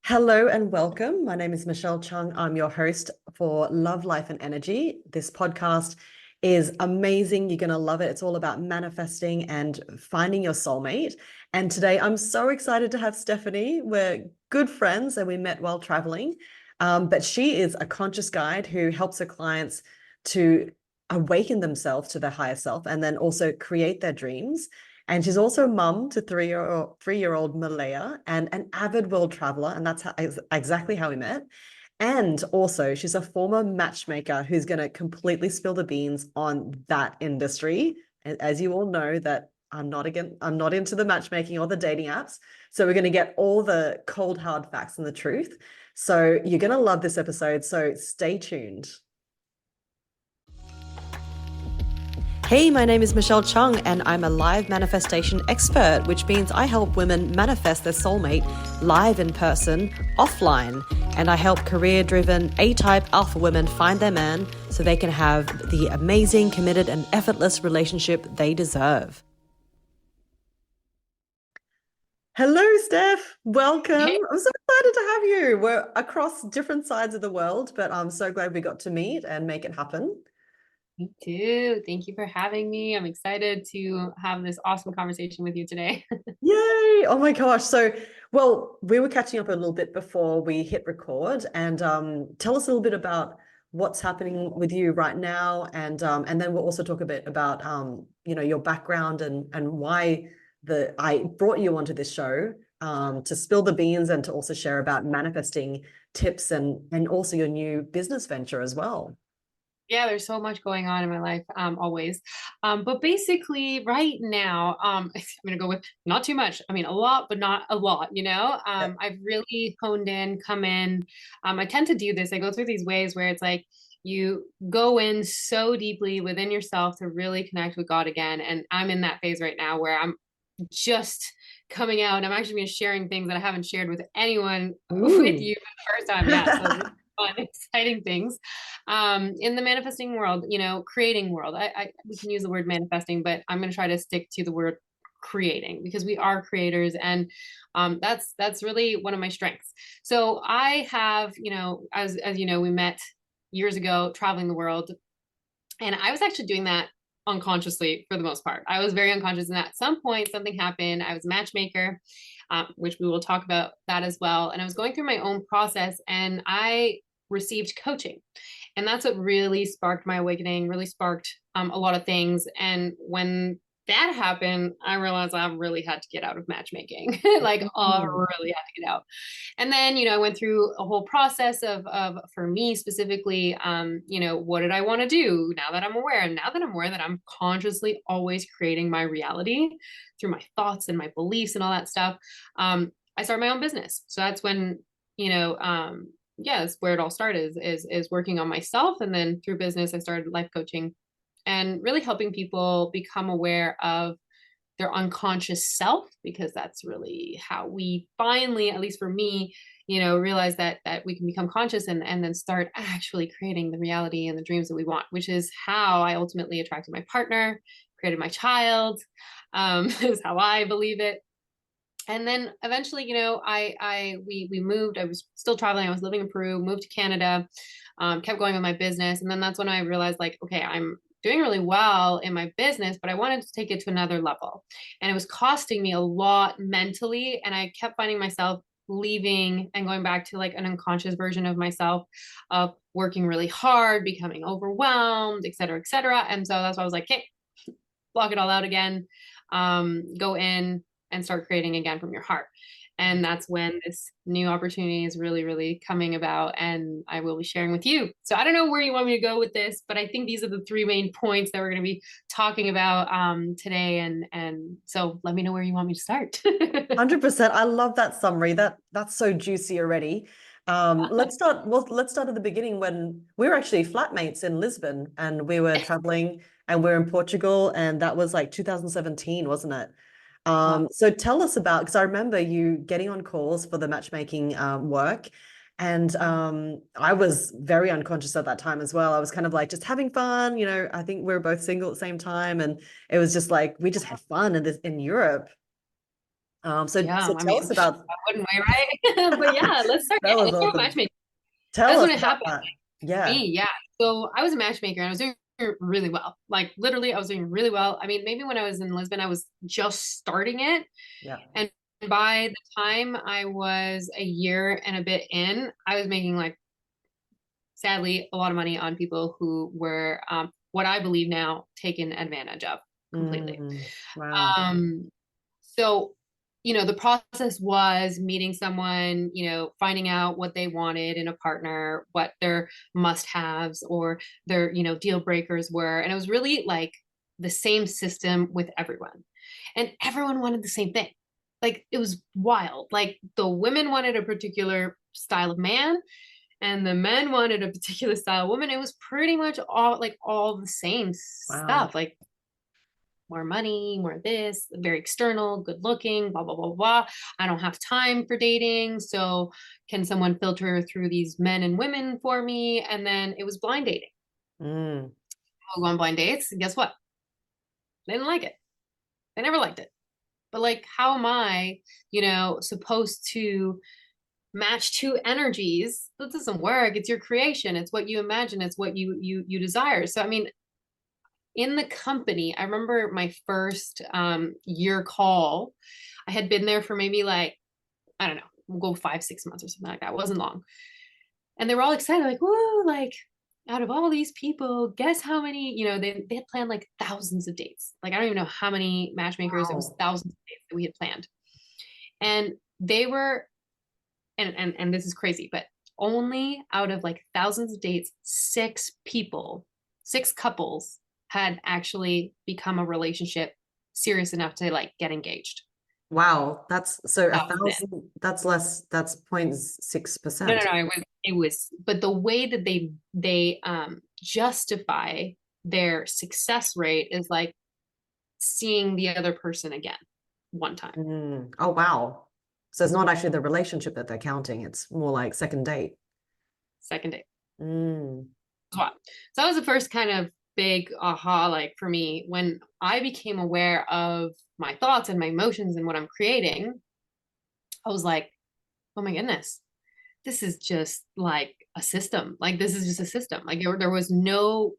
Hello and welcome. My name is Michelle Chung. I'm your host for Love, Life, and Energy. This podcast is amazing. You're going to love it. It's all about manifesting and finding your soulmate. And today I'm so excited to have Stephanie. We're good friends and we met while traveling. But she is a conscious guide who helps her clients to awaken themselves to their higher self and then also create their dreams. And she's also a mum to three-year-old Malaya and an avid world traveler. And that's exactly how we met. And also, she's a former matchmaker who's going to completely spill the beans on that industry. And as you all know, that I'm not into the matchmaking or the dating apps. So we're going to get all the cold, hard facts and the truth. So you're going to love this episode. So stay tuned. Hey, my name is Michelle Chung, and I'm a live manifestation expert, which means I help women manifest their soulmate live in person, offline. And I help career-driven, A-type alpha women find their man so they can have the amazing, committed, and effortless relationship they deserve. Hello, Steph. Welcome. Hey, I'm so excited to have you. We're across different sides of the world, but I'm so glad we got to meet and make it happen. me too. Thank you for having me. I'm excited to have this awesome conversation with you today. Yay! Oh my gosh. Well, we were catching up a little bit before we hit record, and tell us a little bit about what's happening with you right now, and then we'll also talk a bit about your background and why I brought you onto this show to spill the beans and to also share about manifesting tips and also your new business venture as well. Yeah, there's so much going on in my life, always. But basically, right now, I'm gonna go with not too much. I mean, a lot, but not a lot, you know? Yep. I've really honed in, come in. I tend to do this. I go through these waves where it's like you go in so deeply within yourself to really connect with God again. And I'm in that phase right now where I'm just coming out. I'm actually been sharing things that I haven't shared with anyone with Ooh. you for the first time. Yeah, so really fun, exciting things in the manifesting world, creating world. We can use the word manifesting, but I'm going to try to stick to the word creating because we are creators, and that's really one of my strengths. So I have, as you know, we met years ago traveling the world, and I was actually doing that unconsciously for the most part. I was very unconscious, and at some point something happened. I was a matchmaker, which we will talk about that as well. And I was going through my own process, and I received coaching, and that's what really sparked my awakening, really sparked a lot of things. And when that happened, I realized I really had to get out of matchmaking. Like, I Mm. really had to get out. And then, I went through a whole process of for me specifically, what did I want to do now that I'm aware? And now that I'm aware that I'm consciously always creating my reality through my thoughts and my beliefs and all that stuff, I started my own business. So that's when, yeah, it's where it all started is working on myself. And then through business, I started life coaching and really helping people become aware of their unconscious self, because that's really how we finally, at least for me, realize that we can become conscious and then start actually creating the reality and the dreams that we want, which is how I ultimately attracted my partner, created my child. Is how I believe it. And then eventually, we moved. I was still traveling. I was living in Peru, moved to Canada, kept going with my business. And then that's when I realized, like, okay, I'm doing really well in my business, but I wanted to take it to another level. And it was costing me a lot mentally. And I kept finding myself leaving and going back to like an unconscious version of myself, of working really hard, becoming overwhelmed, et cetera, et cetera. And so that's why I was like, hey, block it all out again, go in and start creating again from your heart. And that's when this new opportunity is really, really coming about, and I will be sharing with you. So I don't know where you want me to go with this, but I think these are the three main points that we're going to be talking about today. And so let me know where you want me to start. 100%. I love that summary. That's so juicy already. Let's start at the beginning when we were actually flatmates in Lisbon and we were traveling and we're in Portugal, and that was like 2017, wasn't it? So tell us about, because I remember you getting on calls for the matchmaking work. And I was very unconscious at that time as well. I was kind of like just having fun, I think we were both single at the same time. And it was just like we just had fun in Europe. Yeah, So I tell mean, us about I wouldn't way, right? But yeah, let's start. that was Let's start awesome. matchmaking. Tell That's us when it about happened. that. Yeah. Me, yeah. So I was a matchmaker and I was doing really well. Like literally, I was doing really well. I mean, maybe when I was in Lisbon, I was just starting it. Yeah. And by the time I was a year and a bit in, I was making like, sadly, a lot of money on people who were what I believe now taken advantage of completely. Wow. Um, so, the process was meeting someone, finding out what they wanted in a partner, what their must-haves or their, deal breakers were. And it was really like the same system with everyone. And everyone wanted the same thing. Like it was wild. Like the women wanted a particular style of man and the men wanted a particular style of woman. It was pretty much all the same Wow. stuff. Like more money, more this, very external, good looking, blah, blah, blah, blah. I don't have time for dating. So can someone filter through these men and women for me? And then it was blind dating. Mm. I'll go on blind dates. And guess what? They didn't like it. They never liked it. But like, how am I, supposed to match two energies? That doesn't work. It's your creation. It's what you imagine. It's what you desire. So I mean, in the company, I remember my first year call. I had been there for maybe like, I don't know, we'll go 5, 6 months or something like that. It wasn't long. And they were all excited, like, whoa, like out of all these people, guess how many, they had planned like thousands of dates. Like, I don't even know how many matchmakers, it was Wow. thousands of dates that we had planned. And they were, and this is crazy, but only out of like thousands of dates, 6 people, 6 couples had actually become a relationship serious enough to like get engaged. Wow. That's so a That was it. thousand, that's less, that's No, no, 0.6%. no. It was, but the way that they justify their success rate is like seeing the other person again one time, Oh, wow. So it's not actually the relationship that they're counting. It's more like second date. second date. Mm. So that was the first kind of big aha, like for me, when I became aware of my thoughts and my emotions and what I'm creating. I was like, oh my goodness, this is just like a system. Like this is just a system. Like there was no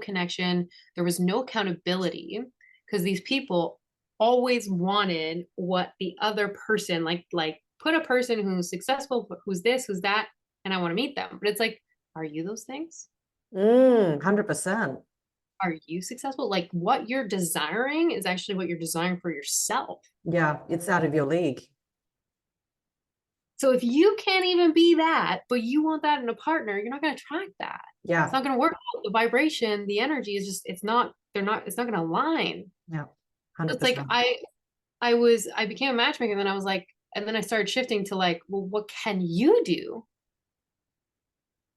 connection. There was no accountability because these people always wanted what the other person like put a person who's successful, who's this, who's that, and I want to meet them. But it's like, are you those things? 100%. Are you successful? Like what you're desiring is actually what you're desiring for yourself. Yeah, it's out of your league. So if you can't even be that, but you want that in a partner, you're not going to attract that. It's Yeah. not going to work. The vibration, the energy is just, it's not going to align. Yeah. So it's like 100%. I became a matchmaker and then I was like, and then I started shifting to like, well, what can you do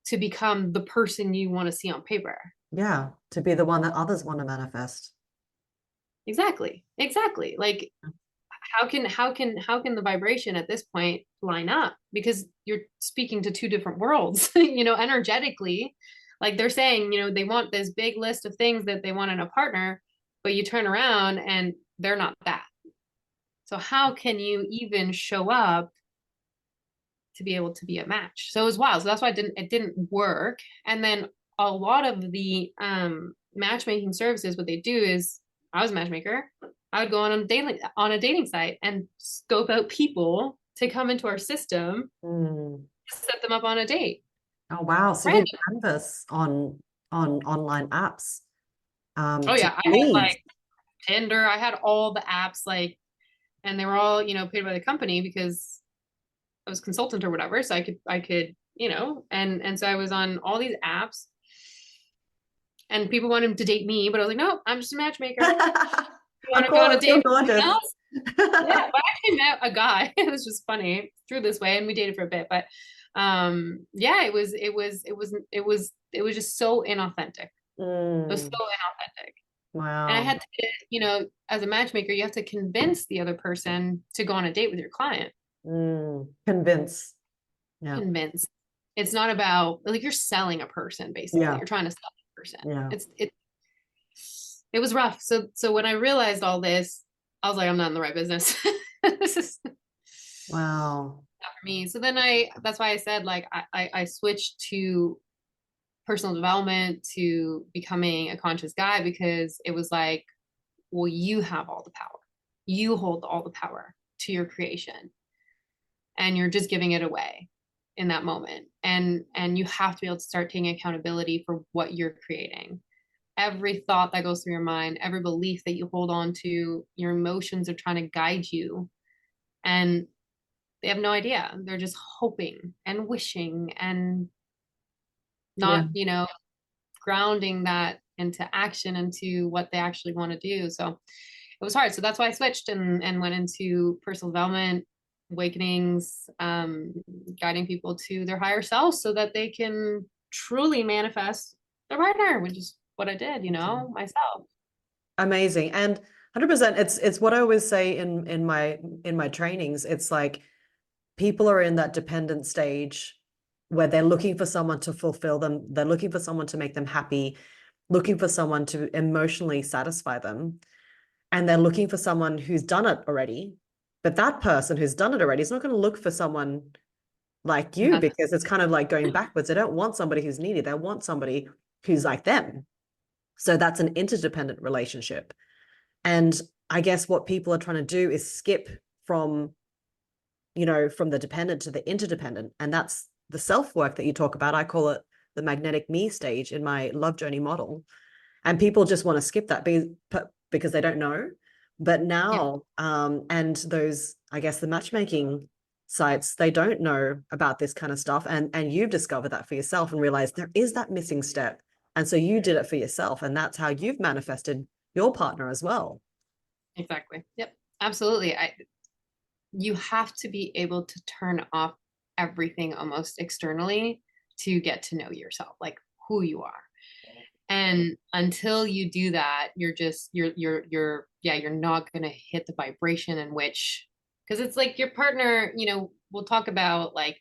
to become the person you want to see on paper? Yeah. To be the one that others want to manifest. Exactly. Exactly. Like how can the vibration at this point line up, because you're speaking to two different worlds energetically. Like they're saying they want this big list of things that they want in a partner, but you turn around and they're not that. So how can you even show up to be able to be a match? So it was wild. So that's why it didn't work. And then a lot of the matchmaking services, what they do is, I was a matchmaker, I would go on a dating site and scope out people to come into our system, Mm. set them up on a date. Oh, wow. So you Random. canvas on online apps Oh to yeah, I had lead. like Tinder, I had all the apps, like, and they were all paid by the company because I was consultant or whatever. So I could and so I was on all these apps, and people wanted to date me, but I was like, no, I'm just a matchmaker. You want Of to go on a course, you're date with someone gorgeous. else? Yeah, but I actually met a guy. It was just funny through this way, and we dated for a bit. But yeah, it was just so inauthentic. It was so Mm. inauthentic. And I Wow. had to, as a matchmaker, you have to convince the other person to go on a date with your client. Convince. Yeah. Convince. It's not about like you're selling a person, basically. Yeah. You're trying to sell a person. Yeah. It was rough. So when I realized all this, I was like, I'm not in the right business. This is Wow. not for me. So then that's why I said, like, I switched to personal development, to becoming a conscious guy, because it was like, well, you have all the power. You hold all the power to your creation, and you're just giving it away in that moment. And you have to be able to start taking accountability for what you're creating. Every thought that goes through your mind, every belief that you hold on to, your emotions are trying to guide you. And they have no idea. They're just hoping and wishing and Yeah. not, grounding that into action, into what they actually want to do. So it was hard. So that's why I switched and went into personal development, awakenings, guiding people to their higher selves so that they can truly manifest their partner, which is what I did, myself. Amazing. And 100%, it's what I always say in my trainings. It's like people are in that dependent stage where they're looking for someone to fulfill them. They're looking for someone to make them happy, looking for someone to emotionally satisfy them. And they're looking for someone who's done it already. But that person who's done it already is not going to look for someone like you, That's because it's kind of like going backwards. They don't want somebody who's needy. They want somebody who's like them. So that's an interdependent relationship. And I guess what people are trying to do is skip from, from the dependent to the interdependent. And that's the self-work that you talk about. I call it the magnetic me stage in my love journey model. And people just want to skip that because they don't know. But yeah, now, and those, I guess, the matchmaking sites, they don't know about this kind of stuff. And you've discovered that for yourself and realized there is that missing step. And so you did it for yourself. And that's how you've manifested your partner as well. exactly. Yep. Absolutely. You have to be able to turn off everything almost externally to get to know yourself, like who you are. And until you do that, you're not going to hit the vibration in which, because it's like your partner, we'll talk about, like,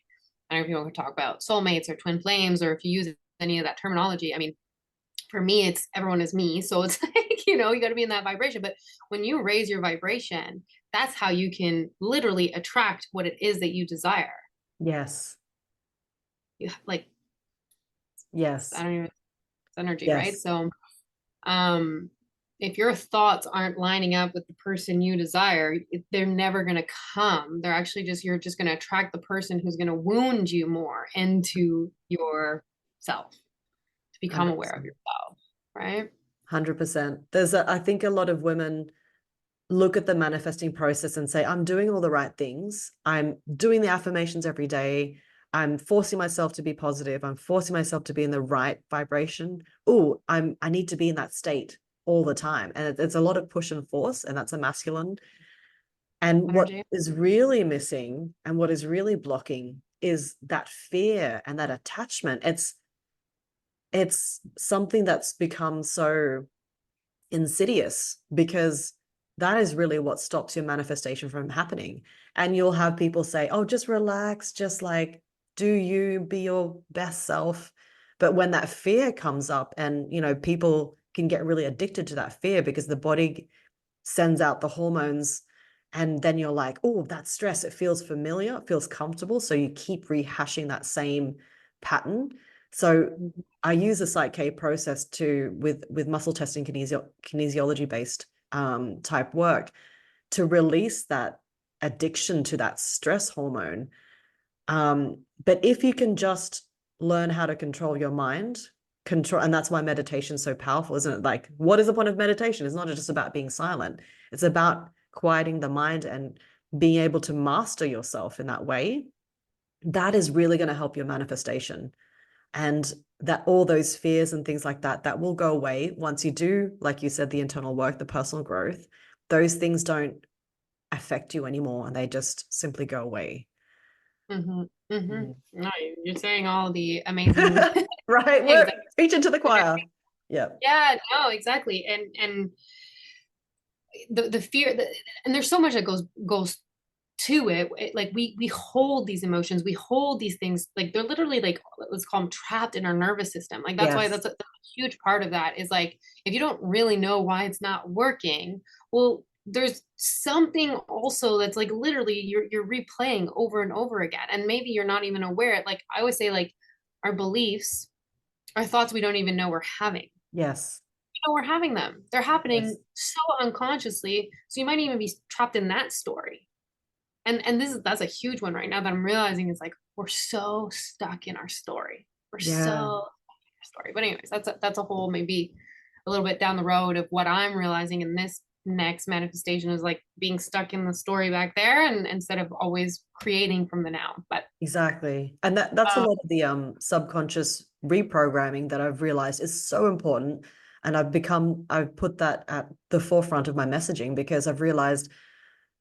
I don't know if you want to talk about soulmates or twin flames, or if you use any of that terminology. I mean, for me, it's everyone is me. So it's like, you got to be in that vibration. But when you raise your vibration, that's how you can literally attract what it is that you desire. Yes. You like, I Yes. don't even, it's energy, right? Yes. So, um, if your thoughts aren't lining up with the person you desire, they're never going to come. They're actually you're just going to attract the person who's going to wound you more into yourself, to become aware of 100%. yourself, right? 100%. I think a lot of women look at the manifesting process and say, I'm doing all the right things. I'm doing the affirmations every day. I'm forcing myself to be positive. I'm forcing myself to be in the right vibration. Oh, I need to be in that state all the time. And it's a lot of push and force, and that's a masculine. And what Energy. is really missing and what is really blocking is that fear and that attachment. It's something that's become so insidious, because that is really what stops your manifestation from happening. And you'll have people say, oh, just relax, just like do you, be your best self. But when that fear comes up, and people can get really addicted to that fear because the body sends out the hormones, and then you're like, oh, that stress, it feels familiar, it feels comfortable, so you keep rehashing that same pattern. So I use the Psych K process with muscle testing, kinesiology based type work, to release that addiction to that stress hormone. But if you can just learn how to control your mind, and that's why meditation's so powerful, isn't it? Like, what is the point of meditation? It's not just about being silent. It's about quieting the mind and being able to master yourself in that way. That is really going to help your manifestation. And that all those fears and things like that will go away once you do, like you said, the internal work, the personal growth. Those things don't affect you anymore, and they just simply go away. Mm-hmm. Mm-hmm. Mm. No, you're saying all the amazing Right, things. we're preaching to the choir. Yeah. Yeah, no, exactly. And the fear that, and there's so much that goes to it. Like we hold these emotions, we hold these things, like they're literally, like, let's call them, trapped in our nervous system. Like that's why Yes. that's a huge part of that, is like, if you don't really know why it's not working, well, there's something also that's like literally you're replaying over and over again, and maybe you're not even aware. Like I always say, like our beliefs, our thoughts, we don't even know we're having. Yes. You know, we're having them. They're happening Yes. so unconsciously. So you might even be trapped in that story. And that's a huge one right now that I'm realizing is like we're so stuck in our story. We're so Yeah. stuck in our story. But anyways, that's a whole maybe a little bit down the road of what I'm realizing in this next manifestation is like being stuck in the story back there and instead of always creating from the now. But Exactly. And that's a um, lot of the subconscious reprogramming that I've realized is so important. And I've put that at the forefront of my messaging because I've realized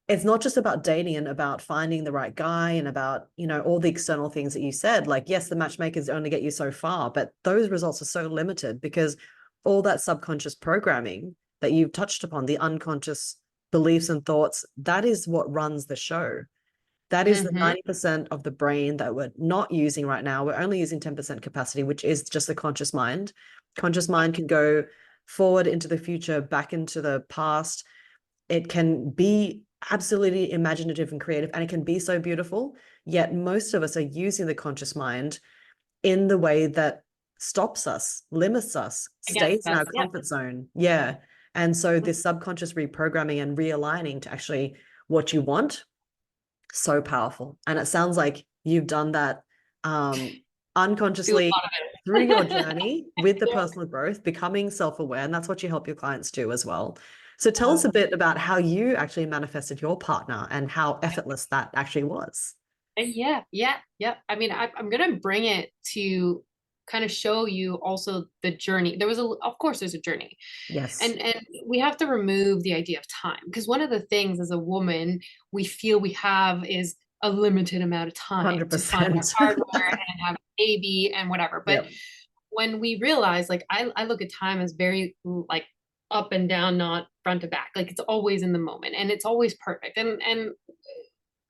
it's not just about dating and about finding the right guy and about, all the external things that you said. Like, yes, the matchmakers only get you so far, but those results are so limited because all that subconscious programming that you've touched upon, the unconscious beliefs and thoughts, that is what runs the show. That is the mhm, 90% of the brain that we're not using right now. We're only using 10% capacity, which is just the conscious mind. Conscious mind can go forward into the future, back into the past. It can be absolutely imaginative and creative, and it can be so beautiful. Yet most of us are using the conscious mind in the way that stops us, limits us, against stays in us. our Yeah. comfort zone. Yeah. And so this subconscious reprogramming and realigning to actually what you want, so powerful. And it sounds like you've done that Do a unconsciously lot of through your it. journey with the Yeah. personal growth, becoming self-aware. And that's what you help your clients do as well. So tell us Uh, a bit about how you actually manifested your partner and how effortless that actually was. yeah, yeah, yeah. I mean, I'm gonna bring it to kind of show you also the journey. Of course, there's a journey, Yes. and we have to remove the idea of time because one of the things as a woman we feel we have is a limited amount of time to find our 100%. partner and have a baby and whatever. But Yep. when we realize, like, I look at time as very like up and down, not front to back. Like it's always in the moment and it's always perfect. And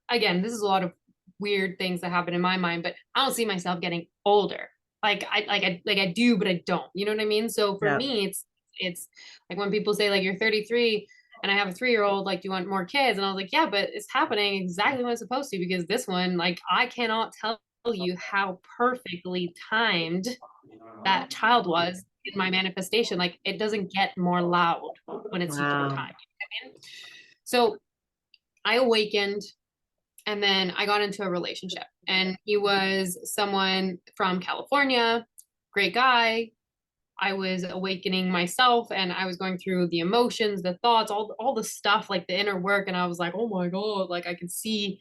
again, this is a lot of weird things that happen in my mind, but I don't see myself getting older. I do, but I don't. You know what I mean? So for Yeah. me, it's like when people say like you're 33 and I have a 3-year old, like, do you want more kids? And I was like, yeah, but it's happening exactly when it's supposed to because this one, like, I cannot tell you how perfectly timed that child was in my manifestation. Like it doesn't get more loud when it's your Wow. time. You know what I mean? So I awakened and then I got into a relationship, and he was someone from California, great guy. I was awakening myself and I was going through the emotions, the thoughts, all the stuff, like the inner work. And I was like, oh my God, like I could see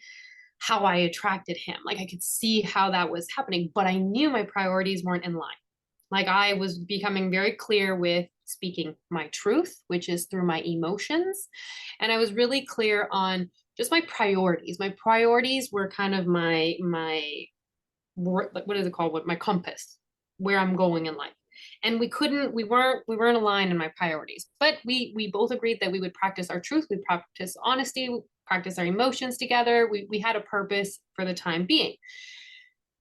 how I attracted him. Like I could see how that was happening, but I knew my priorities weren't in line. Like I was becoming very clear with speaking my truth, which is through my emotions. And I was really clear on just my priorities. My priorities were kind of my what is it called? What my compass, where I'm going in life. And we weren't aligned in my priorities. But we both agreed that we would practice our truth, we practice honesty, we practice our emotions together. We had a purpose for the time being.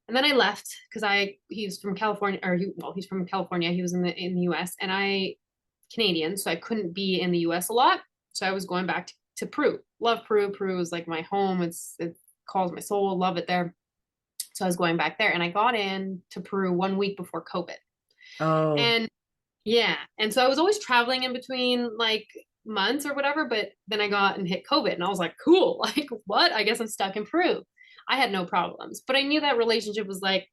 And then I left because he's from California, he's from California. He was in the US and I Canadian, so I couldn't be in the US a lot. So I was going back to Peru. Love Peru. Peru is like my home. It calls my soul. Love it there. So I was going back there and I got in to Peru 1 week before COVID. Oh, And yeah, and so I was always traveling in between like months or whatever, but then I got and hit COVID and I was like, cool, like what? I guess I'm stuck in Peru. I had no problems, but I knew that relationship was like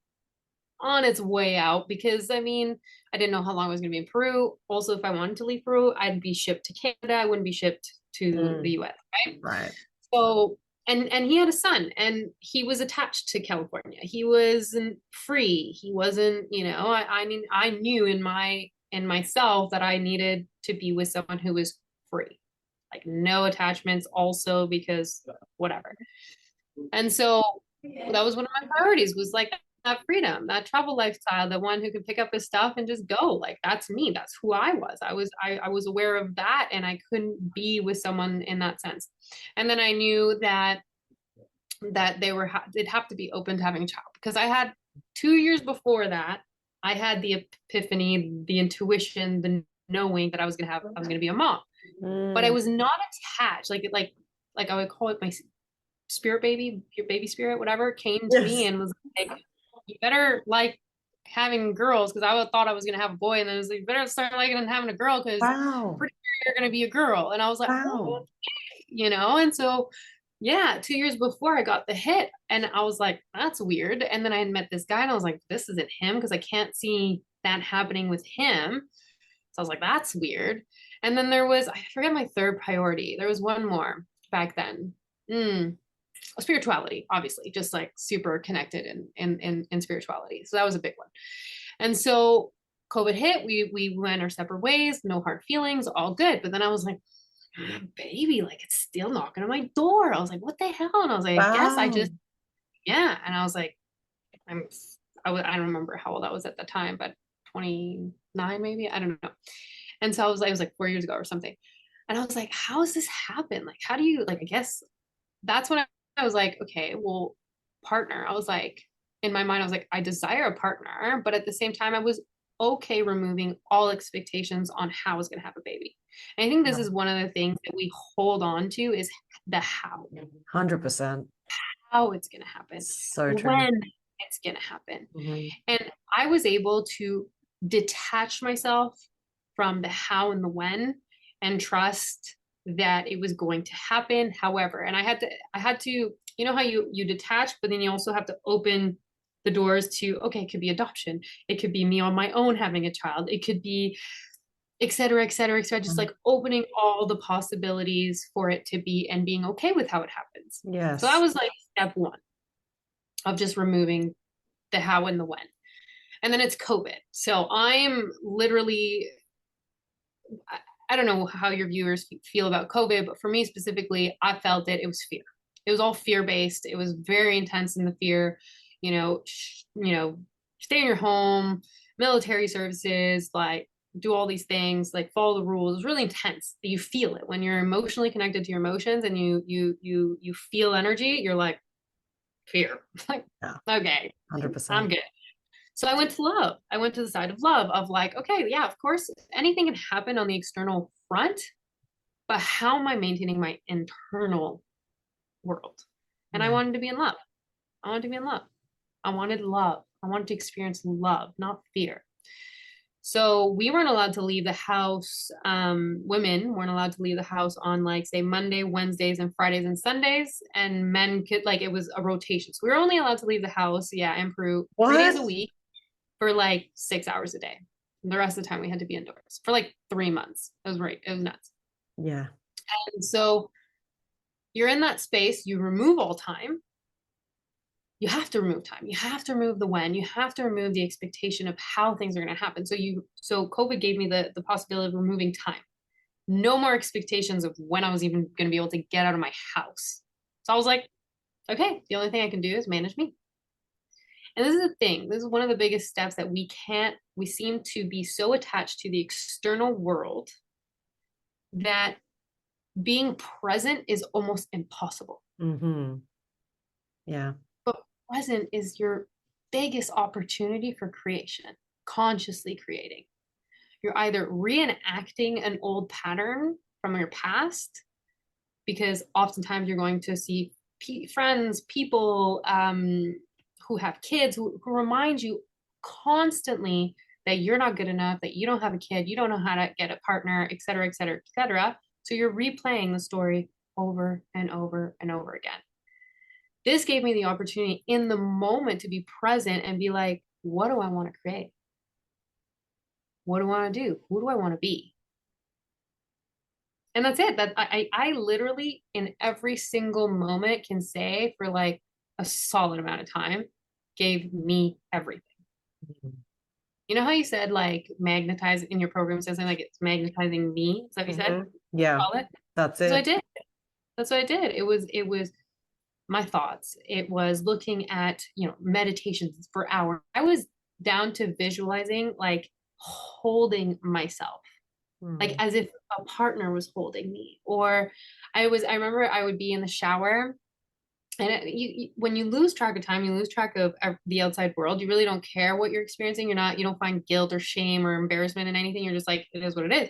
on its way out because I mean, I didn't know how long I was going to be in Peru. Also, if I wanted to leave Peru, I'd be shipped to Canada. I wouldn't be shipped to the mm, US, right? right. So, and he had a son and he was attached to California. He wasn't free. He wasn't, I knew in myself that I needed to be with someone who was free. Like no attachments also because whatever. And so that was one of my priorities was like that freedom, that travel lifestyle, the one who could pick up his stuff and just go. Like that's me. That's who I was. I was aware of that and I couldn't be with someone in that sense. And then I knew that they'd have to be open to having a child because I had 2 years before that, I had the epiphany, the intuition, the knowing that I was going to be a mom. but I Mm. was not attached. Like I would call it my spirit baby, your baby spirit, whatever, came to me Yes. and was like, you better like having girls, because I thought I was gonna have a boy, and then it was like, you better start liking and having a girl because Wow. pretty sure you're gonna be a girl. And I was like, Wow. oh, and so yeah, 2 years before I got the hit, and I was like, that's weird. And then I had met this guy, and I was like, this isn't him, because I can't see that happening with him. So I was like, that's weird. And then there was, I forget my third priority. There was one more back then. Mm, spirituality, obviously, just like super connected in spirituality. So that was a big one. And so COVID hit, we went our separate ways, no hard feelings, all good. But then I was like, baby, like it's still knocking on my door. I was like, what the hell? And I was like, I guess I Wow. just, yeah. And I was like, I'm, I don't remember how old I was at the time, but 29 maybe, I don't know. And so I was like 4 years ago or something. And I was like, how does this happen? Like, how do you, like, I guess that's when I was like, okay, well, partner. I was like, in my mind, I was like, I desire a partner, but at the same time, I was okay removing all expectations on how I was going to have a baby. And I think this Yeah. is one of the things that we hold on to is the how, 100%. how it's going to happen, So true. when it's going to happen. Mhm. And I was able to detach myself from the how and the when and trust that it was going to happen. However, and I had to, you know how you detach, but then you also have to open the doors to, okay, it could be adoption. It could be me on my own having a child. It could be et cetera, et cetera, et cetera. Just like opening all the possibilities for it to be and being okay with how it happens. So that Yes. was like step one of just removing the how and the when. And then it's COVID. So I'm literally, I don't know how your viewers feel about COVID, but for me specifically, I felt it. It was fear. It was all fear based. It was very intense in the fear, stay in your home, military services, like do all these things, like follow the rules. It was really intense. You feel it when you're emotionally connected to your emotions and you feel energy. You're like fear. Like Yeah. okay, I'm 100%. good. So I went to love. I went to the side of love of like, okay, yeah, of course, anything can happen on the external front, but how am I maintaining my internal world? And I Yeah. wanted to be in love. I wanted to be in love. I wanted love. I wanted to experience love, not fear. So we weren't allowed to leave the house. Women weren't allowed to leave the house on like say Monday, Wednesdays, and Fridays and Sundays. And men could like it was a rotation. So we were only allowed to leave the house, yeah, in Peru 3 days a What? week for like 6 hours a day. The rest of the time we had to be indoors for like 3 months. It was right. It was nuts. Yeah. And so you're in that space, you remove all time. You have to remove time. You have to remove the when. You have to remove the expectation of how things are going to happen. So COVID gave me the possibility of removing time. No more expectations of when I was even going to be able to get out of my house. So I was like, okay, the only thing I can do is manage me. And this is the thing. This is one of the biggest steps that we seem to be so attached to the external world that being present is almost impossible. Mm-hmm. Yeah. But present is your biggest opportunity for creation, consciously creating. You're either reenacting an old pattern from your past, because oftentimes you're going to see friends, people who have kids who remind you constantly that you're not good enough, that you don't have a kid, you don't know how to get a partner, et cetera, et cetera, et cetera. So you're replaying the story over and over and over again. This gave me the opportunity in the moment to be present and be like, what do I want to create? What do I want to do? Who do I want to be? And that's it. That I literally in every single moment can say for like a solid amount of time gave me everything. Mhm. You know how you said like magnetize in your program says something like it's magnetizing me? Is that what you said? Yeah. Call it. That's So I it. did. That's what I did. It was my thoughts. It was looking at, meditations for hours. I was down to visualizing like holding myself like Mm. as if a partner was holding me. Or I remember I would be in the shower, and when you lose track of time, you lose track of the outside world. You really don't care what you're experiencing. You don't find guilt or shame or embarrassment in anything. You're just like, it is what it is.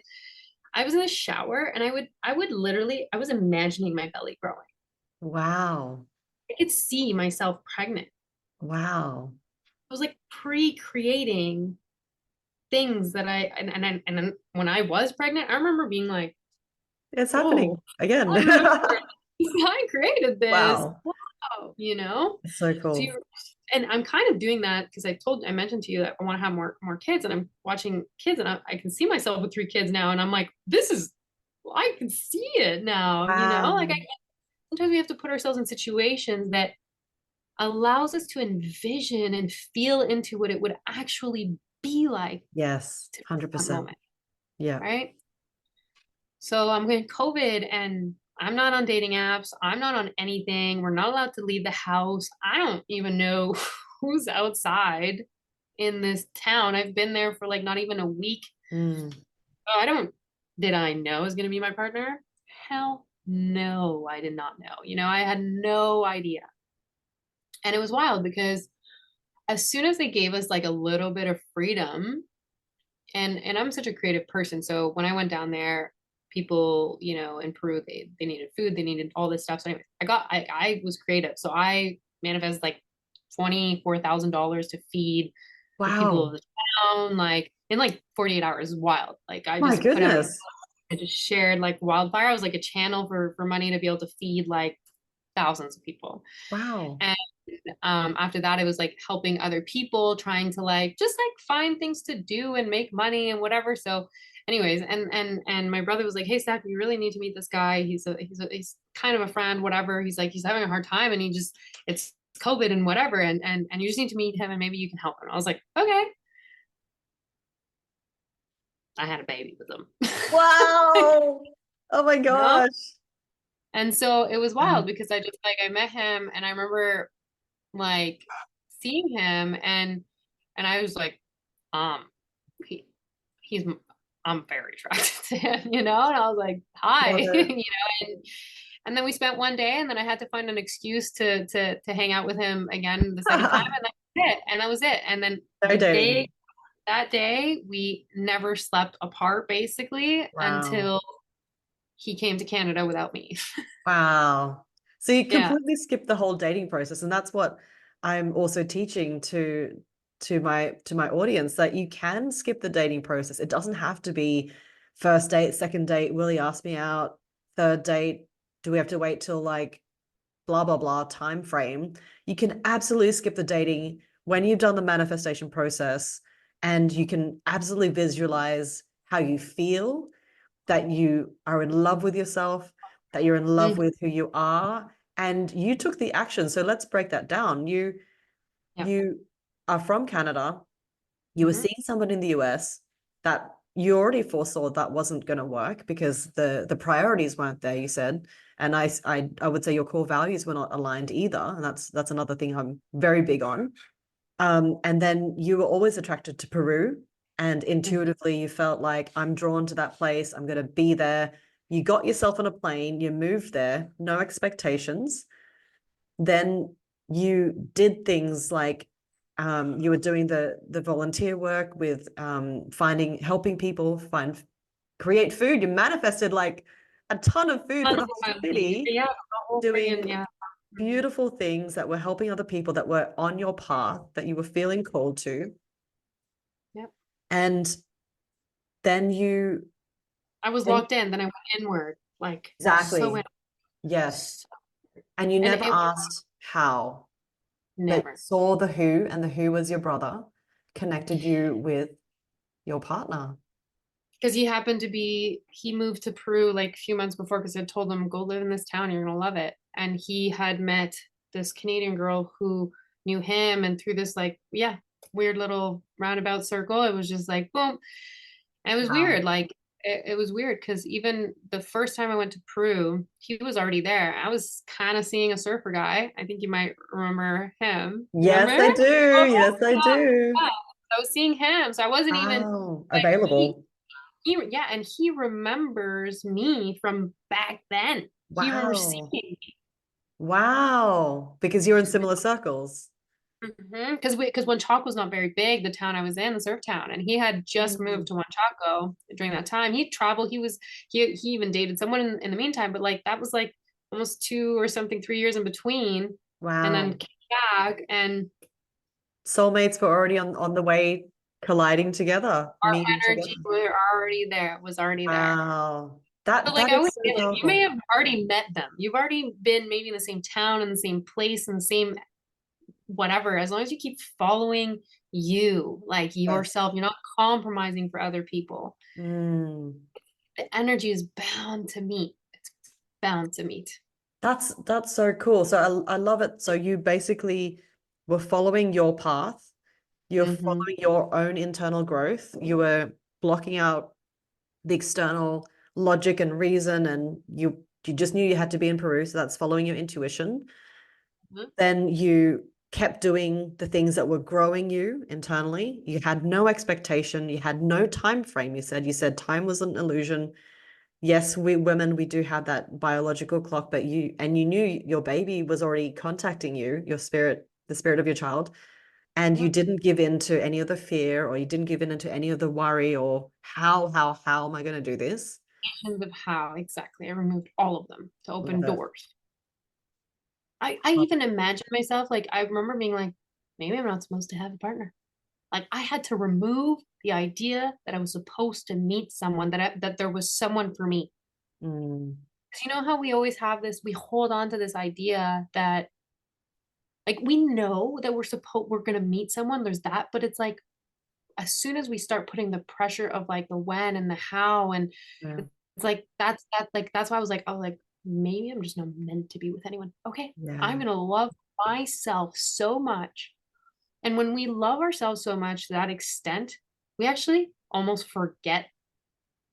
I was in the shower and I would literally, I was imagining my belly growing. Wow. I could see myself pregnant. Wow. I was like pre-creating things that and then when I was pregnant, I remember being like, It's happening whoa, again. I remember I created this. Wow. Wow, you know? So So cool. you and I'm kind of doing that because I mentioned to you that I want to have more kids, and I'm watching kids, and I can see myself with 3 kids now, and I'm like, this is, I can see it now, you know? Like Wow. sometimes we have to put ourselves in situations that allows us to envision and feel into what it would actually be like Yes, to that 100%. moment, Yeah. right? So I'm going COVID and I'm not on dating apps. I'm not on anything. We're not allowed to leave the house. I don't even know who's outside in this town. I've been there for like not even a week. Mm. Oh, did I know it was going to be my partner? Hell no, I did not know. You know, I had no idea. And it was wild because as soon as they gave us like a little bit of freedom, and I'm such a creative person. So when I went down there, people, you know, in Peru, they needed food, they needed all this stuff. So anyway, I was creative. So I manifested like $24,000 to feed the people of Wow. the town, like in like 48 hours. Wild. Like My goodness. I just shared like wildfire. I was like a channel for money to be able to feed like thousands of people. Wow. And after that, it was like helping other people, trying to like just like find things to do and make money and whatever. So, anyways, and my brother was like, "Hey, Zach, you really need to meet this guy. He's kind of a friend, whatever. He's like he's having a hard time, and it's COVID and whatever, and you just need to meet him, and maybe you can help him." I was like, "Okay." I had a baby with him. Wow. Oh my You know? gosh. And so it was Wow. wild because I just like I met him and I remember like seeing him and I was like, um, he he's I'm very attracted to him, you know? And I was like, hi, Love you it. know, and then we spent one day and then I had to find an excuse to hang out with him again the second time and that was it. And that was it. And then No dating. that day we never slept apart basically Wow. until he came to Canada without me. Wow. So you Yeah. completely skipped the whole dating process, and that's what I'm also teaching to my audience, that you can skip the dating process. It doesn't have to be first date, second date, will he ask me out, third date, do we have to wait till like blah blah blah time frame. You can absolutely skip the dating when you've done the manifestation process, and you can absolutely visualize how you feel, that you are in love with yourself, that you're in love Mm, with who you are, and you took the action. So let's break that down. You yeah. you are from Canada. You were Hmm. seeing someone in the US that you already foresaw that wasn't going to work because the priorities weren't there, you said. And I would say your core values were not aligned either. And that's another thing I'm very big on. And then you were always attracted to Peru, and Hmm. intuitively you felt like, I'm drawn to that place. I'm going to be there. You got yourself on a plane, you moved there, no expectations. Then you did things like, you were doing the volunteer work with, helping people create food. You manifested like a ton of food for the whole city, Yeah, the whole friggin' doing yeah. Mhm. beautiful things that were helping other people that were on your path, that you were feeling called to. Yep. And then you, I was then locked in, then I went inward, like so exactly, in yes. so, And you and never it asked how, but never. saw the who, and the who was your brother, connected you with your partner. Because he moved to Peru like a few months before because I told him, go live in this town, you're gonna love it. And he had met this Canadian girl who knew him, and through this like, yeah, weird little roundabout circle, it was just like boom. And it was Wow. weird, like it was weird because even the first time I went to Peru, he was already there. I was kind of seeing a surfer guy. I think you might remember him. You Yes, remember? I do. Oh, Yes, I do. yeah. I was seeing him. So I wasn't even Wow. like Available. yeah, and he remembers me from back then. He remembers seeing Wow. me. Wow. Because you're in similar circles. Because Chaco was not very big, the town I was in, the surf town, and he had just Mm. moved to Chaco during that time. He traveled. He even dated someone in the meantime, but like that was like almost 2 or something 3 years in between, and then Wow. came back, and Soulmates were already on the way colliding together, our meeting energy together. was already there. Wow. But like That I is always so say, like you may powerful. have already met them. You've already been maybe in the same town, in the same place, in the same whatever, as long as you keep following you, like Yes. yourself, you're not compromising for other people. Mm. The energy is bound to meet. It's bound to meet. That's so cool. So I love it. So you basically were following your path. You're Mm-hmm. following your own internal growth. You were blocking out the external logic and reason, and you just knew you had to be in Peru. So that's following your intuition. Then you kept doing the things that were growing you internally. You had no expectation. You had no time frame. You said time was an illusion. Yes, we women, we do have that biological clock, but you knew your baby was already contacting you, your spirit, the spirit of your child, and you Mm-hmm. didn't give in to any of the fear, or you didn't give in to any of the worry, or how am I going to do this? Of how exactly I removed all of them to Love open it. doors. I even imagined myself like I remember being like, maybe I'm not supposed to have a partner. Like I had to remove the idea that I was supposed to meet someone, that there was someone for me. Mm, 'Cause you know how we always have this, we hold on to this idea that like we know that we're gonna meet someone, there's that, but it's like as soon as we start putting the pressure of like the when and the how, and yeah, it's like that's why I was like, maybe I'm just not meant to be with anyone. Okay, yeah, I'm gonna love myself so much. And when we love ourselves so much to that extent, we actually almost forget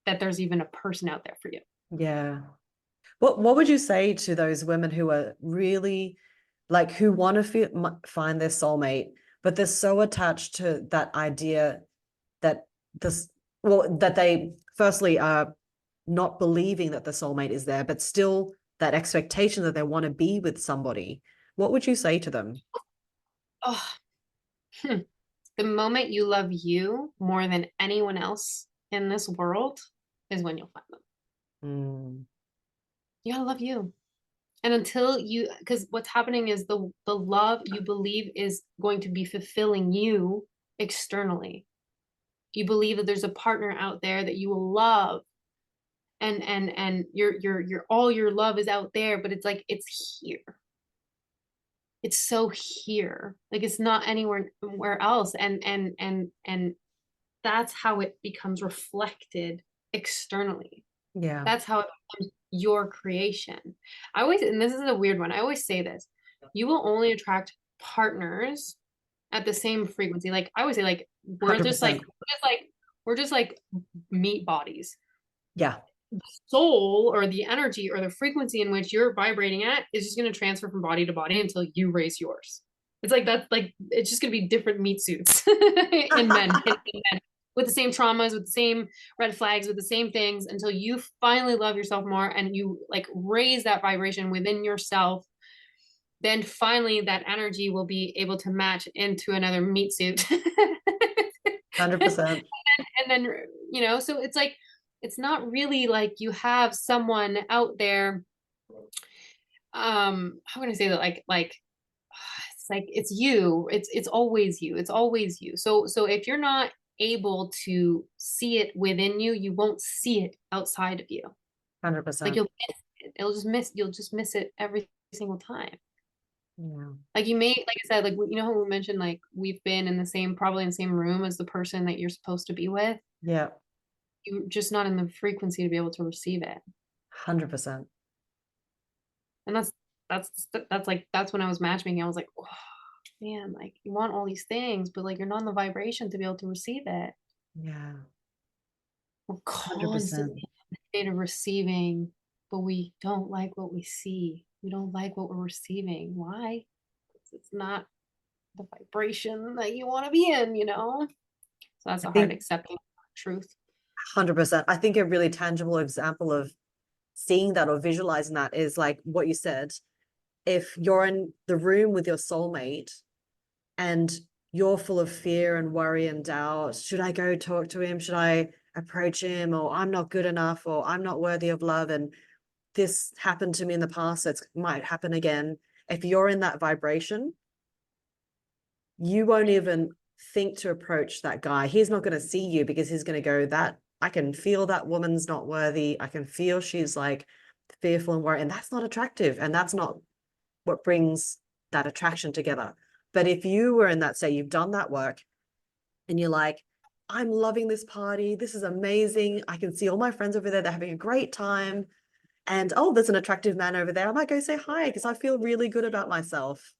that there's even a person out there for you. yeah. What would you say to those women who are really like who want to find their soulmate, but they're so attached to that idea that this that they firstly are not believing that the soulmate is there, but still that expectation that they want to be with somebody. What would you say to them? Oh, the moment you love you more than anyone else in this world is when you'll find them. Mm, You gotta love you. And until you, because what's happening is the love you believe is going to be fulfilling you externally. You believe that there's a partner out there that you will love, and your all your love is out there, but it's like it's here. It's so here. Like it's not anywhere where else. And that's how it becomes reflected externally. yeah, That's how it becomes your creation. I always, and this is a weird one, I always say this, you will only attract partners at the same frequency. Like I always say, like, 100%. we're just like meat bodies. Yeah, The soul or the energy or the frequency in which you're vibrating at is just going to transfer from body to body until you raise yours. It's like that's like it's just going to be different meat suits in men with the same traumas, with the same red flags, with the same things until you finally love yourself more and you like raise that vibration within yourself. Then finally that energy will be able to match into another meat suit. 100%. And then so it's like it's not really like you have someone out there. How can I say that, like it's like it's you, it's always you, it's always you. So if you're not able to see it within you, you won't see it outside of you. Like 100%. you'll miss it. You'll just miss it every single time. Yeah. Like you may, like I said, like you know how we mentioned, like we've been in the same, probably in the same room as the person that you're supposed to be with. Yeah. You're just not in the frequency to be able to receive it. 100%. And that's like that's when I was matchmaking. I was like, oh, man, like you want all these things, but like you're not in the vibration to be able to receive it. Yeah. We're 100%. constantly in the state of receiving, but we don't like what we see. We don't like what we're receiving. Why? It's not the vibration that you want to be in. So that's I a hard think accepting truth. 100%. I think a really tangible example of seeing that or visualizing that is like what you said. If you're in the room with your soulmate, and you're full of fear and worry and doubt. Should I go talk to him? Should I approach him? Or I'm not good enough, or I'm not worthy of love. And this happened to me in the past, so it might happen again. If you're in that vibration, you won't even think to approach that guy. He's not going to see you because he's going to go, that I can feel that woman's not worthy. I can feel she's like fearful and worried. And that's not attractive. And that's not what brings that attraction together. But if you were in that, say you've done that work and you're like, I'm loving this party. This is amazing. I can see all my friends over there. They're having a great time. And oh, there's an attractive man over there. I might go say hi because I feel really good about myself.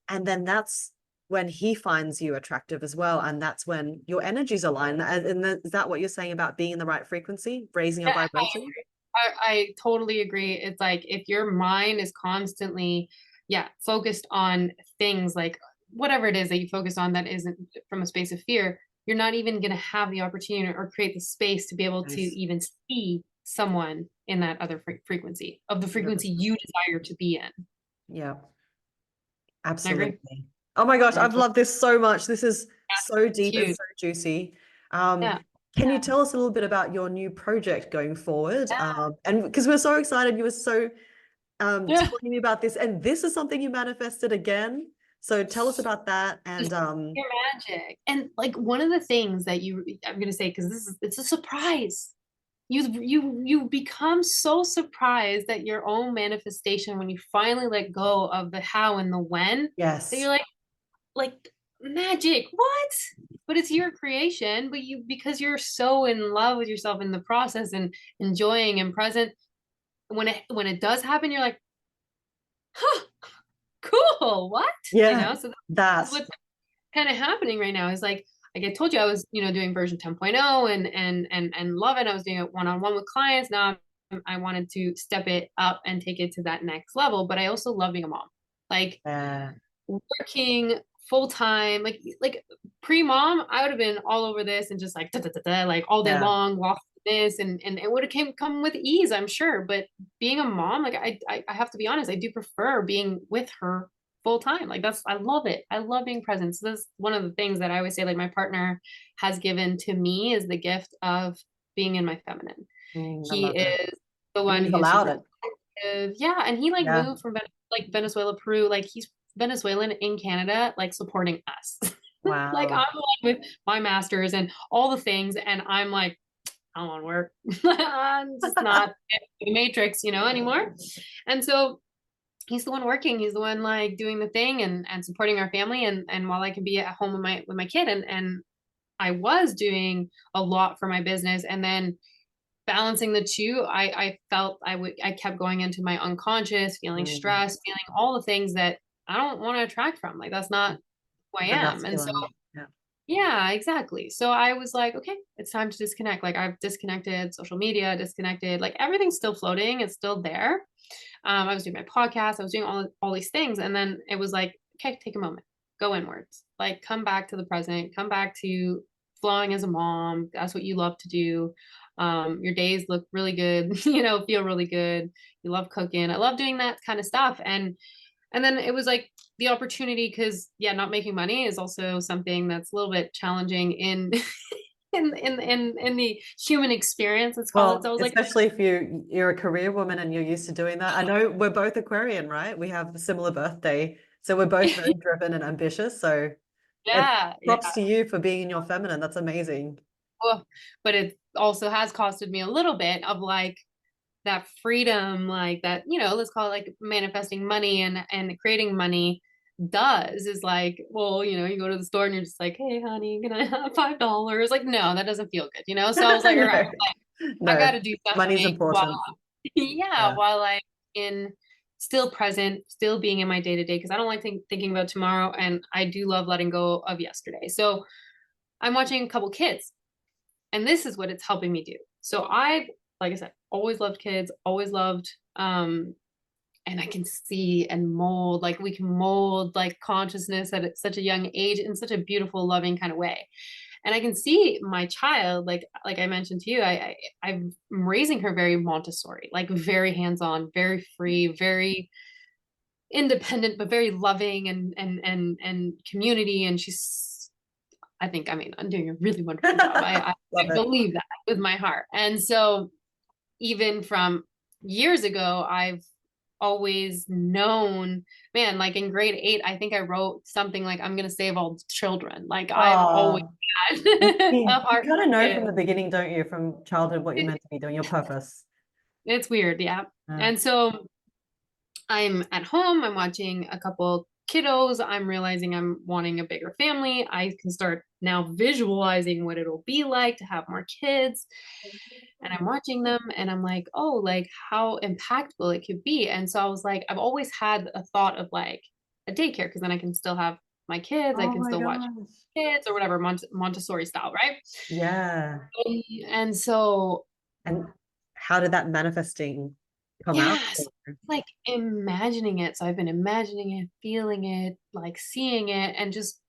And then that's when he finds you attractive as well. And that's when your energies align. And is that what you're saying about being in the right frequency, raising your Yeah, vibration? I totally agree. It's like if your mind is constantly, yeah, focused on things like whatever it is that you focus on that isn't from a space of fear, you're not even going to have the opportunity or create the space to be able to Nice. even see someone in that other frequency of the frequency 100%. you desire to be in. Yeah, I agree. absolutely. Oh my gosh, I I've totally, loved this so much. This is so it's deep and huge. so juicy. Um, Yeah. can you tell us a little bit about your new project going forward? And because we're so excited, you were so Yeah. telling me about this, and this is something you manifested again. So tell us about that. And Your magic. And like one of the things that I'm gonna say, because it's a surprise. You become so surprised at your own manifestation when you finally let go of the how and the when, that yes, you're like magic, what? But it's your creation, but you, because you're so in love with yourself in the process and enjoying and present, when it does happen, you're like, huh, cool, what? yeah, So that's that, what's kind of happening right now is like I told you, I was, doing version 10.0 and love it. I was doing it one-on-one with clients. Now I wanted to step it up and take it to that next level. But I also love being a mom, like uh, working full time, like pre-mom, I would have been all over this and just like da, da, da, da, like all day yeah, long, walk this, and it would have come with ease, I'm sure. But being a mom, like I have to be honest, I do prefer being with her full time. Like I love it. I love being present. So that's one of the things that I always say, like my partner has given to me is the gift of being in my feminine. I He love it. is the And one you've who's super allowed it. active. Yeah, and he like Yeah, moved from like Venezuela, Peru. Like he's Venezuelan in Canada, like supporting us. Like wow. I'm the one with my masters and all the things, and I'm like, I don't want to work. I'm just not in the matrix, anymore. And so he's the one working. He's the one like doing the thing and supporting our family. And while I can be at home with my kid, and I was doing a lot for my business, and then balancing the two, I felt I kept going into my unconscious, feeling Mm, stressed, feeling all the things that I don't want to attract from. Like that's not who I the am. And so masculine. Yeah. yeah, exactly. So I was like, okay, it's time to disconnect. Like I've disconnected social media, disconnected, like everything's still floating, it's still there. I was doing my podcast, I was doing all these things, and then it was like, okay, take a moment, go inwards, like come back to the present, come back to flowing as a mom. That's what you love to do. Your days look really good, feel really good. You love cooking. I love doing that kind of stuff. And then it was like the opportunity, because yeah, not making money is also something that's a little bit challenging in in the human experience, let's call it. So Well, I was like, especially if you're a career woman and you're used to doing that. I know we're both Aquarian, right? We have a similar birthday. So we're both very driven and ambitious. So it's yeah, yeah. props to you for being in your feminine. That's amazing. Oh, but it also has costed me a little bit of like that freedom, like that, let's call it like manifesting money and creating money does, is like, well, you go to the store and you're just like, hey honey, can I have $5? Like, no, that doesn't feel good. So I was like, all right, No, I got no, to do money's something while important. yeah, Yeah. while I'm in, still present, still being in my day to day, because I don't like thinking about tomorrow, and I do love letting go of yesterday. So I'm watching a couple kids, and this is what it's helping me do. So like I said, always loved kids, always loved, and I can see and mold, like we can mold like consciousness at such a young age in such a beautiful, loving kind of way. And I can see my child, like I mentioned to you, I'm raising her very Montessori, like very hands-on, very free, very independent, but very loving and community. And I think, I mean, I'm doing a really wonderful job. I Love it. believe that with my heart. And so even from years ago, I've always known, man, like in grade 8, I think I wrote something like, I'm going to save all children. Like I've always Oh, had you a heart kind for of know from kids. the beginning, don't you, from childhood, what you're meant to be doing, your purpose. It's weird. Yeah. Yeah. And so I'm at home, I'm watching a couple kiddos, I'm realizing I'm wanting a bigger family. I can start now visualizing what it'll be like to have more kids. And I'm watching them and I'm like, oh, like how impactful it could be. And so I was like, I've always had a thought of like a daycare because then I can still have my kids, I Oh can my still watch gosh. kids or whatever, Montessori style, right? Yeah. And so, And how did that manifesting come out yes, for you? like imagining it. So I've been imagining it, feeling it, like seeing it, and just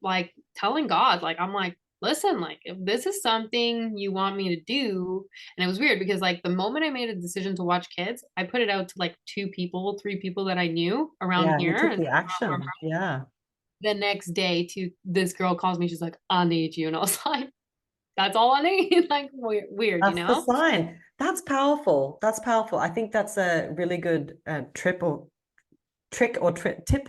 like telling God, like, I'm like, listen, like, if this is something you want me to do, and it was weird because, like, the moment I made a decision to watch kids, I put it out to like 2 people, 3 people that I knew around Yeah, you here. took And the action. Yeah. the next day, this girl calls me, she's like, I need you. And I was like, that's all I need. Like, weird, you That's the know? sign. That's powerful. That's powerful. I think that's a really good trick or tip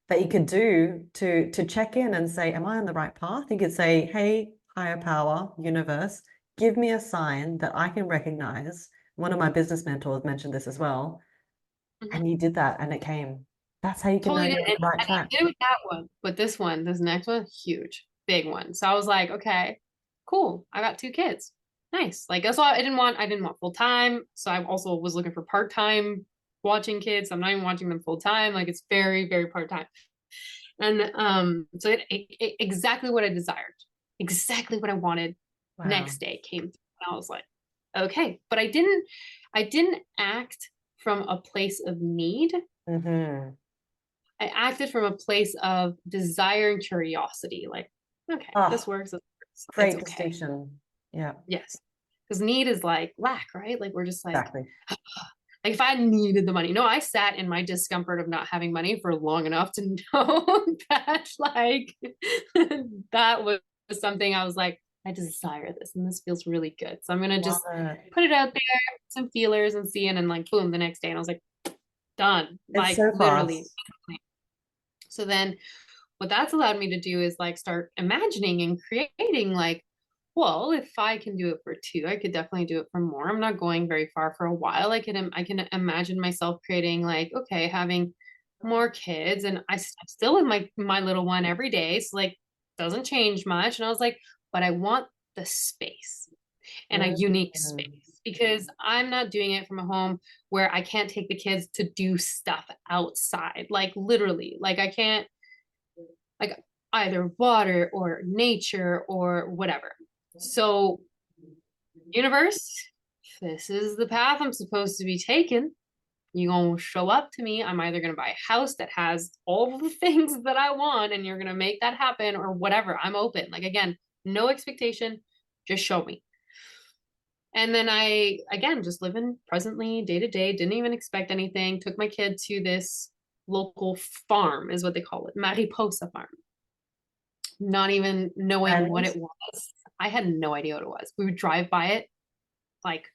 that you could do to check in and say, am I on the right path? You could say, hey, higher power, universe, give me a sign that I can recognize. One of my business mentors mentioned this as well. Mhm. And you did that and it came. That's how you can know Totally did. you're on And the right I track. did it with that one, but this next one, huge, big one. So I was like, okay, cool. I got 2 kids. Nice. Like that's all I didn't want full time. So I also was looking for part time watching kids. I'm not even watching them full time. Like it's very, very part time. And so exactly what I desired, exactly what I wanted. Wow. Next day came through, and I was like, okay. But I didn't act from a place of need. Mm-hmm. I acted from a place of desire and curiosity. Like, okay, this Oh, works. This works. It's great okay. distinction. Yeah, Yes. Because need is like lack, right? Like, we're just like, exactly. if I needed the money. No, I sat in my discomfort of not having money for long enough to know that, like, that was something I was like, I desire this and this feels really good. So I'm going to Love just it. put it out there, some feelers and see. And then, like, boom, the next day. And I was like, done. It's Like, so literally. fast. So then what that's allowed me to do is like start imagining and creating like, well, if I can do it for 2, I could definitely do it for more. I'm not going very far for a while. I can imagine myself creating like, okay, having more kids, and I'm still with my little one every day. So like doesn't change much. And I was like, but I want the space and a unique Mm. space because I'm not doing it from a home where I can't take the kids to do stuff outside. Like literally, like I can't like either water or nature or whatever. So, universe, this is the path I'm supposed to be taking. You're gonna show up to me. I'm either gonna buy a house that has all the things that I want and you're gonna make that happen or whatever. I'm open. Like, again, no expectation, just show me. And then I, again, just living presently, day to day, didn't even expect anything. Took my kid to this local farm, is what they call it, Mariposa Farm, not even knowing what And it was. I had no idea what it was. We would drive by it like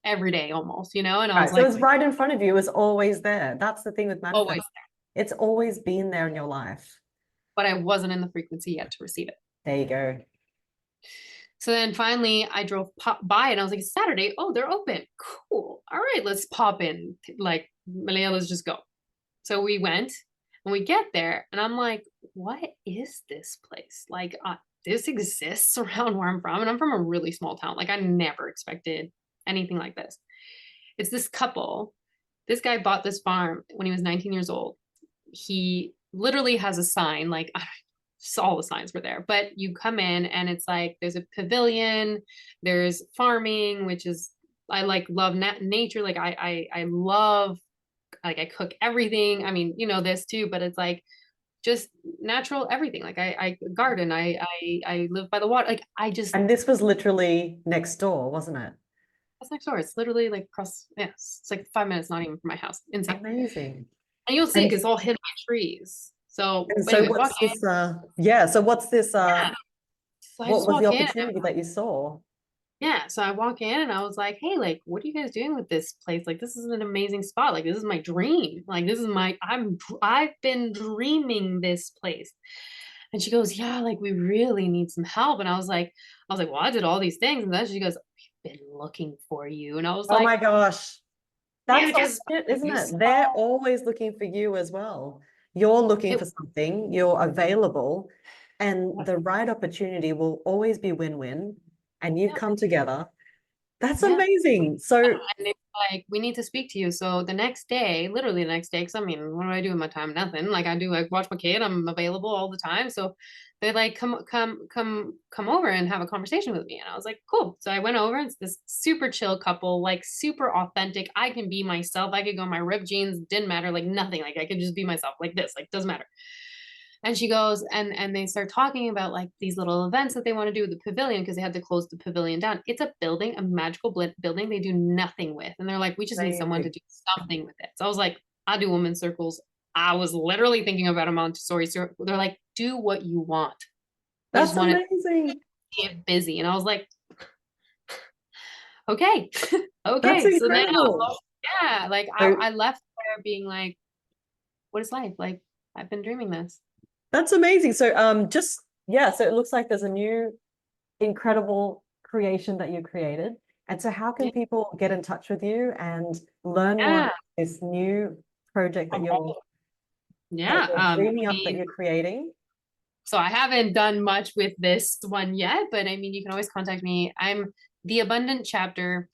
every day almost, and I was right, so like, it's right in front of you, it was always there. That's the thing with always manifest. there. It's always been there in your life. But I wasn't in the frequency yet to receive it. There you go. So then finally I drove by and I was like, it's Saturday. Oh, they're open. Cool. All right, let's pop in. Like, Malia, let's just go. So we went and we get there and I'm like, what is this place? Like, this exists around where I'm from. And I'm from a really small town. Like, I never expected anything like this. It's this couple. This guy bought this farm when he was 19 years old. He literally has a sign, like, all the signs were there, but you come in and it's like there's a pavilion, there's farming, which is I like love nature. Like I love, like, I cook everything. I mean, this too, but it's like just natural everything. Like I garden, I live by the water. Like I just And this was literally next door, wasn't it? That's next door. It's literally like across, yes, it's like 5 minutes, not even from my house. Insane. Amazing. And you'll see And because it's all hidden by trees. So and so anyways, walk what's in. this yeah, so what's this Yeah. So I what just was the walk in. opportunity that you saw? Yeah. So I walk in and I was like, hey, like, what are you guys doing with this place? Like, this is an amazing spot. Like, this is my dream. Like, this is my, I've been dreaming this place. And she goes, yeah, like we really need some help. And I was like, well, I did all these things. And then she goes, we've been looking for you. And I was Oh like, my gosh. That's you so just shit, isn't you it? They're always looking for you as well. You're looking it, for something, you're available, and the right opportunity will always be win-win, and you've yeah, come together. That's yeah. amazing. So, And they were like, we need to speak to you. So the next day, literally the next day, because I mean, what do I do with my time? Nothing. Like I do, like watch my kid. I'm available all the time. So they like come over and have a conversation with me. And I was like, cool. So I went over. It's this super chill couple, like super authentic. I can be myself. I could go in my ripped jeans, didn't matter, like nothing. Like I could just be myself, like this, like doesn't matter. And she goes and they start talking about like these little events that they want to do with the pavilion because they had to close the pavilion down. It's a building, a magical building they do nothing with. And they're like, we just need someone to amazing. do something with it. So I was like, I do women's circles. I was literally thinking about a Montessori circle. They're like, do what you want. We just That's want to amazing. get busy. And I was like, okay, That's okay. So now, incredible. yeah, like So I left there being like, what is life? Like, I've been dreaming this. that's amazing. So just yeah, so it looks like there's a new incredible creation that you created. And so how can Yeah. people get in touch with you and learn more Yeah. about this new project that Yeah. you're I dreaming up, that mean, you're creating? so I haven't done much with this one yet, but I mean, you can always contact me. I'm the abundant chapter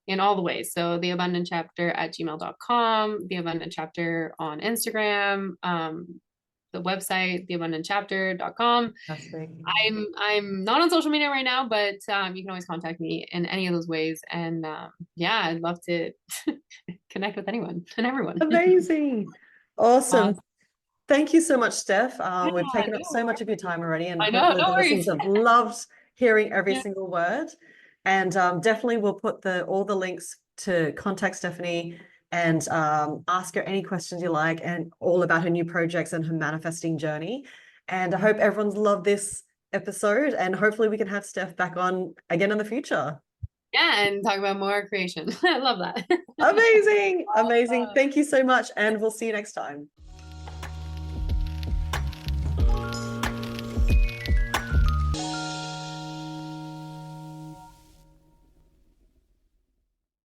in all the ways. So the abundant chapter at gmail.com, the abundant chapter on Instagram, the website, theabundantchapter.com. Fantastic. I'm not on social media right now, but you can always contact me in any of those ways. And yeah, I'd love to connect with anyone and everyone. Amazing. Awesome. Awesome. Thank you so much, Steph. Yeah, We've taken up no so much of your worries. time already, and I know, hopefully no the listeners worries. have loved hearing every Yeah. single word. And definitely we'll put all the links to contact Stephanie and ask her any questions you like, and all about her new projects and her manifesting journey. And I hope everyone's loved this episode, and hopefully we can have Steph back on again in the future. Yeah, and talk about more creation. I love that. Amazing. Amazing. Thank you so much, and we'll see you next time.